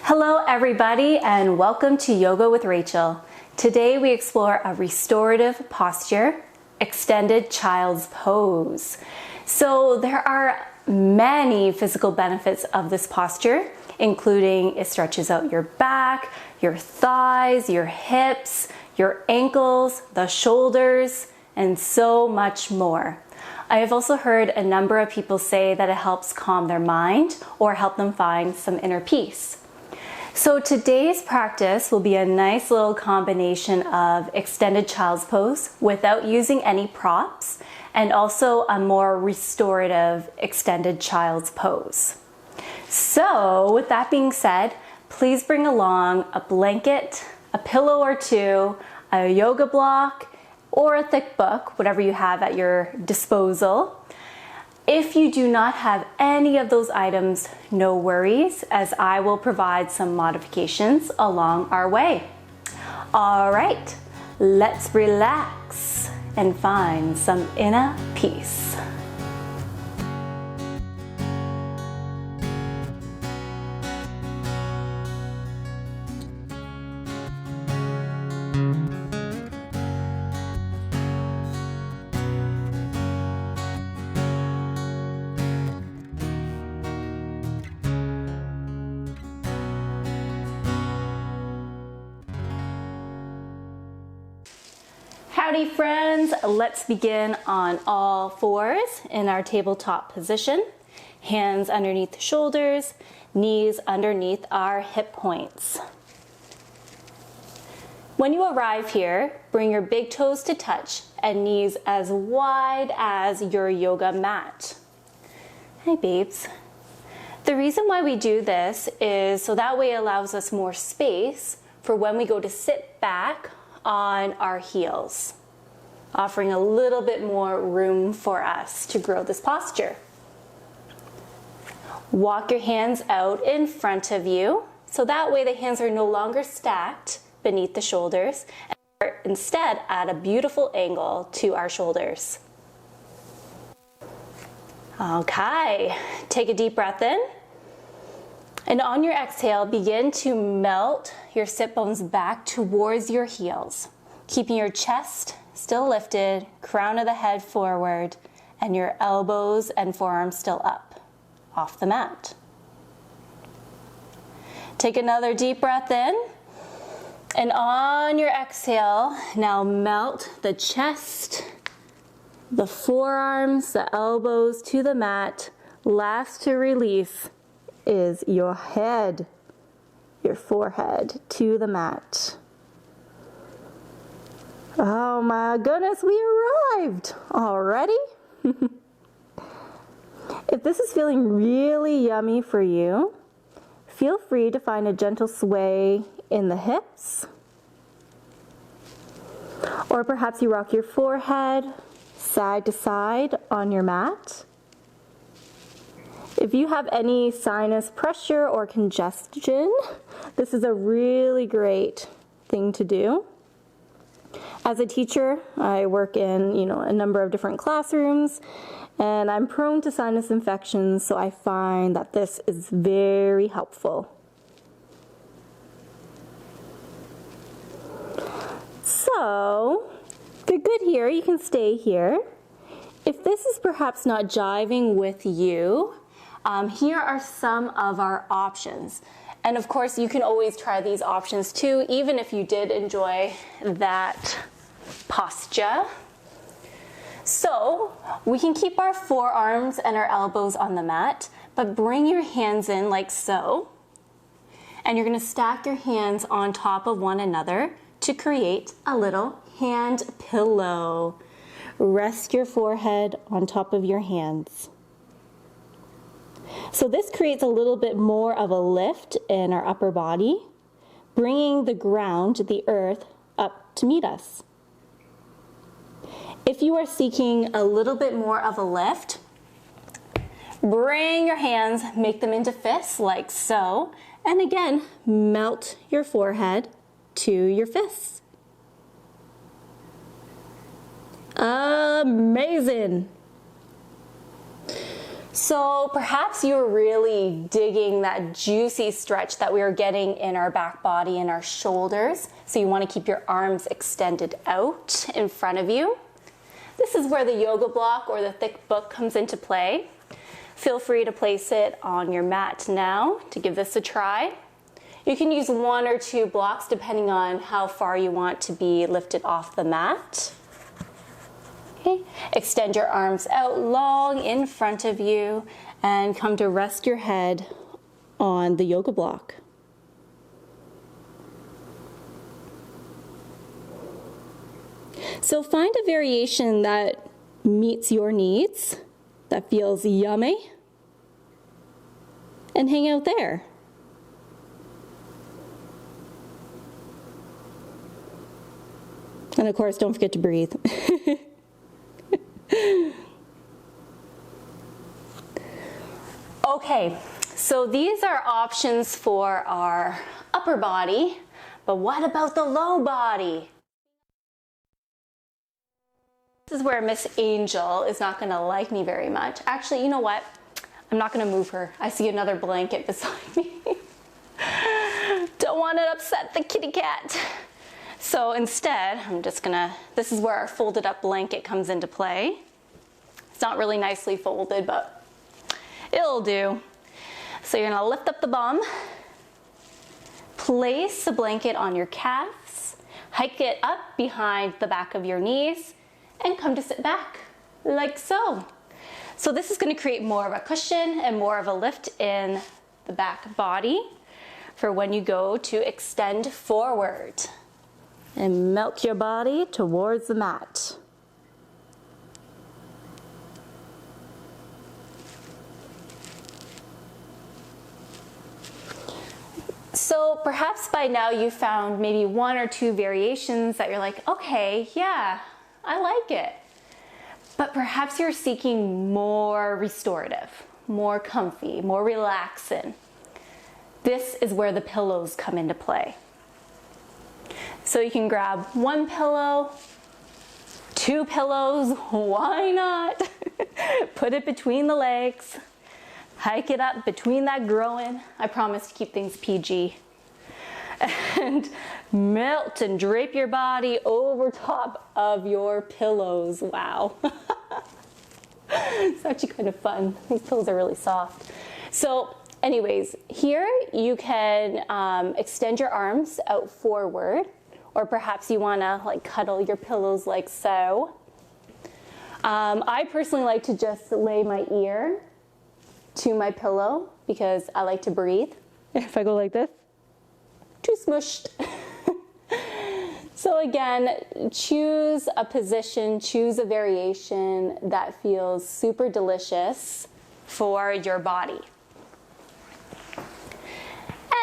Hello everybody and welcome to Yoga with Rachel. Today we explore a restorative posture, extended child's pose. So there are many physical benefits of this posture, including it stretches out your back, your thighs, your hips, your ankles, the shoulders, and so much more. I have also heard a number of people say that it helps calm their mind or help them find some inner peace. So today's practice will be a nice little combination of extended child's pose without using any props and also a more restorative extended child's pose. So with that being said, please bring along a blanket, a pillow or two, a yoga block, or a thick book, whatever you have at your disposal. If you do not have any of those items, no worries, as I will provide some modifications along our way. All right, let's relax and find some inner peace. Howdy friends, let's begin on all fours in our tabletop position. Hands underneath the shoulders, knees underneath our hip points. When you arrive here, bring your big toes to touch and knees as wide as your yoga mat. Hey babes. The reason why we do this is so that way it allows us more space for when we go to sit back on our heels, offering a little bit more room for us to grow this posture. Walk your hands out in front of you, so that way the hands are no longer stacked beneath the shoulders, and are instead at a beautiful angle to our shoulders. Okay, take a deep breath in. And on your exhale, begin to melt your sit bones back towards your heels, keeping your chest still lifted, crown of the head forward, and your elbows and forearms still up, off the mat. Take another deep breath in, and on your exhale, now melt the chest, the forearms, the elbows to the mat. Last to release is your head, your forehead to the mat. Oh my goodness, we arrived already. If this is feeling really yummy for you, feel free to find a gentle sway in the hips. Or perhaps you rock your forehead side to side on your mat. If you have any sinus pressure or congestion, this is a really great thing to do. As a teacher, I work in, a number of different classrooms, and I'm prone to sinus infections, so I find that this is very helpful. So, if you're good here, you can stay here. If this is perhaps not jiving with you, here are some of our options. And of course, you can always try these options too, even if you did enjoy that posture. So we can keep our forearms and our elbows on the mat, but bring your hands in like so. And you're going to stack your hands on top of one another to create a little hand pillow. Rest your forehead on top of your hands. So this creates a little bit more of a lift in our upper body, bringing the ground, the earth, up to meet us. If you are seeking a little bit more of a lift, bring your hands, make them into fists like so, and again, melt your forehead to your fists. Amazing. So perhaps you're really digging that juicy stretch that we are getting in our back body and our shoulders. So you want to keep your arms extended out in front of you. This is where the yoga block or the thick book comes into play. Feel free to place it on your mat now to give this a try. You can use 1 or 2 blocks depending on how far you want to be lifted off the mat. Okay. Extend your arms out long in front of you and come to rest your head on the yoga block. So find a variation that meets your needs, that feels yummy, and hang out there. And of course, don't forget to breathe. Okay, so these are options for our upper body, but what about the low body? This is where Miss Angel is not going to like me very much. Actually, you know what? I'm not going to move her. I see another blanket beside me. Don't want to upset the kitty cat. So instead, I'm just gonna, this is where our folded up blanket comes into play. It's not really nicely folded, but it'll do. So you're gonna lift up the bum, place the blanket on your calves, hike it up behind the back of your knees, and come to sit back, like so. So this is gonna create more of a cushion and more of a lift in the back body for when you go to extend forward. And melt your body towards the mat. So perhaps by now you found maybe 1 or 2 variations that you're like, okay, yeah, I like it. But perhaps you're seeking more restorative, more comfy, more relaxing. This is where the pillows come into play. So you can grab 1 pillow, 2 pillows, why not? Put it between the legs, hike it up between that groin. I promise to keep things PG. And melt and drape your body over top of your pillows. Wow. It's actually kind of fun. These pillows are really soft. So anyways, here you can extend your arms out forward, or perhaps you want to like cuddle your pillows like so. I personally like to just lay my ear to my pillow because I like to breathe. If I go like this, too smushed. So again, choose a position, choose a variation that feels super delicious for your body.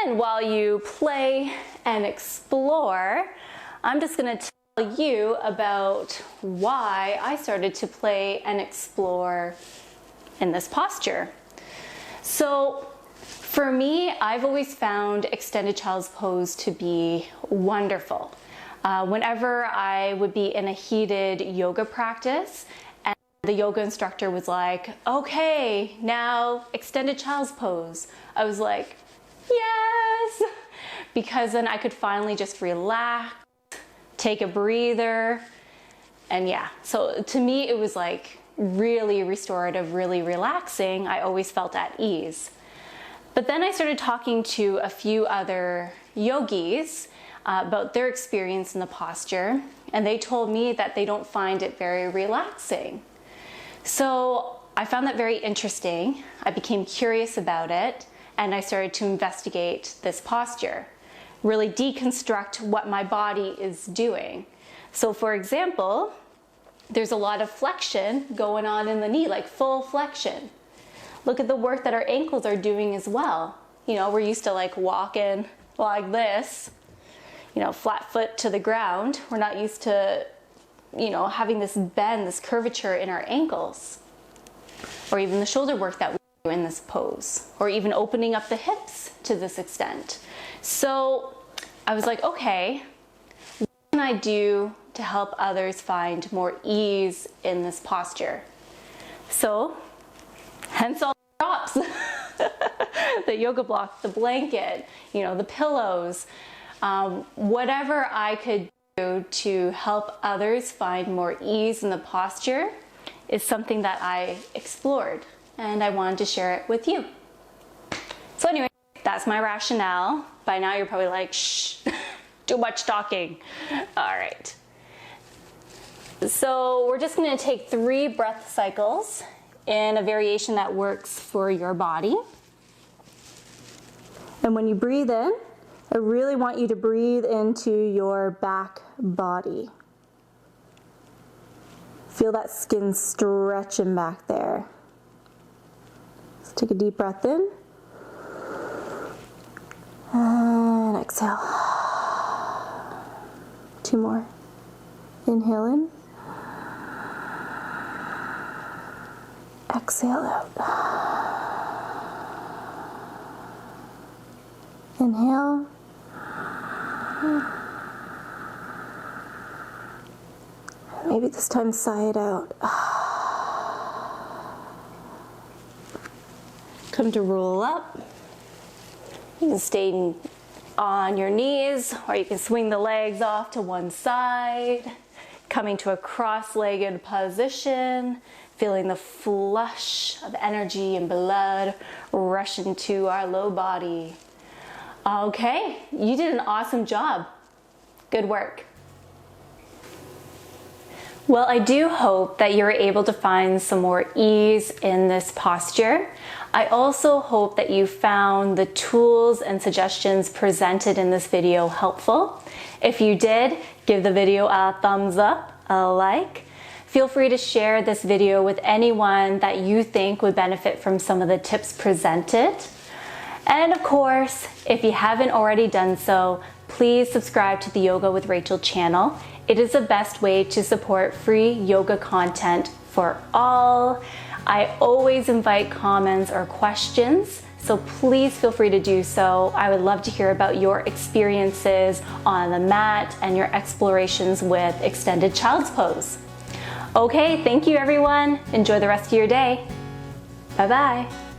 And while you play and explore, I'm just going to tell you about why I started to play and explore in this posture. So for me, I've always found extended child's pose to be wonderful. Whenever I would be in a heated yoga practice and the yoga instructor was like, okay, now extended child's pose, I was like, yes, because then I could finally just relax, take a breather, and yeah. So to me, it was like really restorative, really relaxing. I always felt at ease. But then I started talking to a few other yogis about their experience in the posture, and they told me that they don't find it very relaxing. So I found that very interesting. I became curious about it, and I started to investigate this posture, really deconstruct what my body is doing. So for example, there's a lot of flexion going on in the knee, like full flexion. Look at the work that our ankles are doing as well. You know, we're used to like walking like this, you know, flat foot to the ground. We're not used to, you know, having this bend, this curvature in our ankles, or even the shoulder work that we do in this pose, or even opening up the hips to this extent. So I was like, okay, what can I do to help others find more ease in this posture? So hence all the props. The yoga block, the blanket, you know, the pillows, whatever I could do to help others find more ease in the posture is something that I explored, and I wanted to share it with you. So anyway, that's my rationale. By now you're probably like, shh, too much talking. All right. So we're just gonna take 3 breath cycles in a variation that works for your body. And when you breathe in, I really want you to breathe into your back body. Feel that skin stretching back there. Let's take a deep breath in. And exhale. 2 more. Inhale in. Exhale out. Inhale. Maybe this time sigh it out. Come to roll up. You can stay on your knees, or you can swing the legs off to one side, coming to a cross-legged position, feeling the flush of energy and blood rush into our low body. Okay, you did an awesome job. Good work. Well, I do hope that you're able to find some more ease in this posture. I also hope that you found the tools and suggestions presented in this video helpful. If you did, give the video a thumbs up, a like. Feel free to share this video with anyone that you think would benefit from some of the tips presented. And of course, if you haven't already done so, please subscribe to the Yoga with Rachel channel. It is the best way to support free yoga content for all. I always invite comments or questions, so please feel free to do so. I would love to hear about your experiences on the mat and your explorations with extended child's pose. Okay, thank you everyone. Enjoy the rest of your day. Bye-bye.